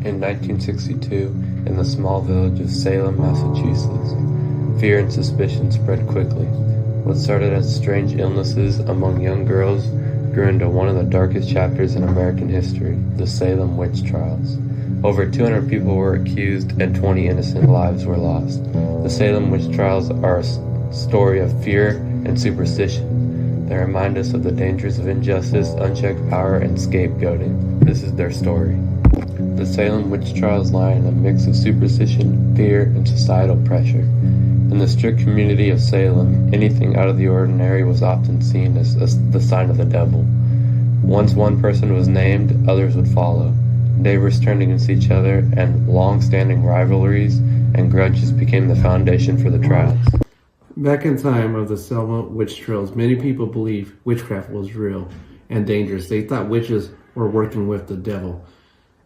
In 1962, in the small village of Salem, Massachusetts, fear and suspicion spread quickly. What started as strange illnesses among young girls grew into one of the darkest chapters in American history, the Salem witch trials. Over 200 people were accused and 20 innocent lives were lost. The Salem witch trials are a story of fear and superstition. They remind us of the dangers of injustice, unchecked power, and scapegoating. This is their story. The Salem witch trials lie in a mix of superstition, fear, and societal pressure. In the strict community of Salem, anything out of the ordinary was often seen as the sign of the devil. Once one person was named, others would follow. Neighbors turned against each other, and long-standing rivalries and grudges became the foundation for the trials. Back in time of the Salem witch trials, many people believed witchcraft was real and dangerous. They thought witches were working with the devil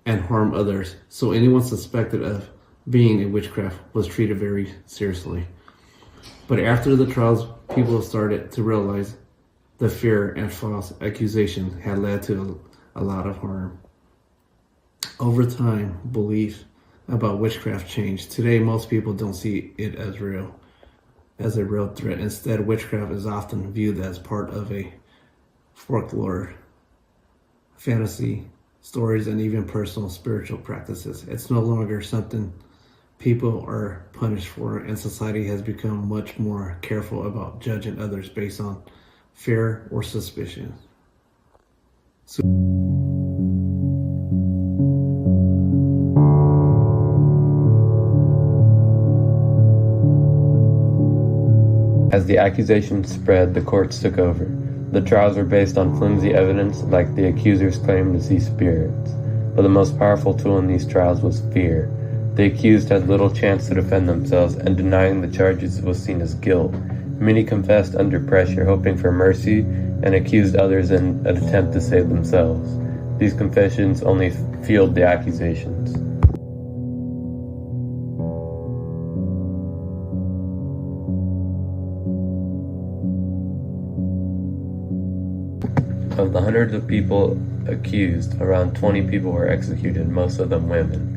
and harm others, so anyone suspected of being in witchcraft was treated very seriously. But after the trials, people started to realize the fear and false accusations had led to a lot of harm. Over time, belief about witchcraft changed. Today, most people don't see it as a real threat. Instead, witchcraft is often viewed as part of a folklore, fantasy, stories, and even personal spiritual practices. It's no longer something people are punished for, and society has become much more careful about judging others based on fear or suspicion. As the accusations spread, the courts took over. The trials were based on flimsy evidence, like the accusers claimed to see spirits. But the most powerful tool in these trials was fear. The accused had little chance to defend themselves, and denying the charges was seen as guilt. Many confessed under pressure, hoping for mercy, and accused others in an attempt to save themselves. These confessions only fueled the accusations. Of the hundreds of people accused, around 20 people were executed, most of them women.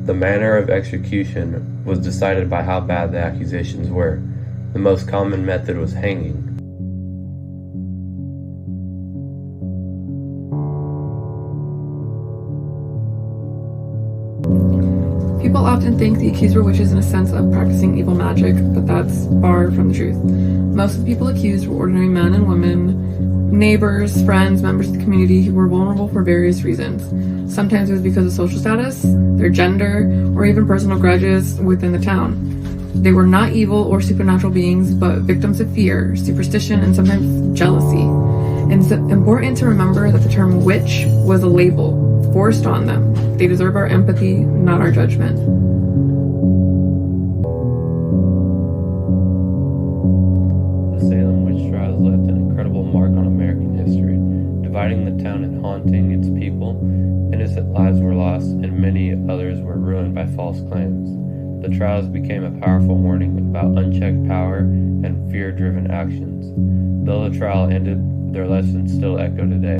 The manner of execution was decided by how bad the accusations were. The most common method was hanging. People often think the accused were witches in a sense of practicing evil magic, but that's far from the truth. Most of the people accused were ordinary men and women, neighbors, friends, members of the community who were vulnerable for various reasons. Sometimes it was because of social status, their gender, or even personal grudges within the town. They were not evil or supernatural beings, but victims of fear, superstition, and sometimes jealousy. And it's important to remember that the term witch was a label forced on them. They deserve our empathy, not our judgment. The Salem witch trials left an incredible mark on American history, dividing the town and haunting its people. Innocent lives were lost, and many others were ruined by false claims. The trials became a powerful warning about unchecked power and fear-driven actions. Though the trial ended, their lessons still echo today.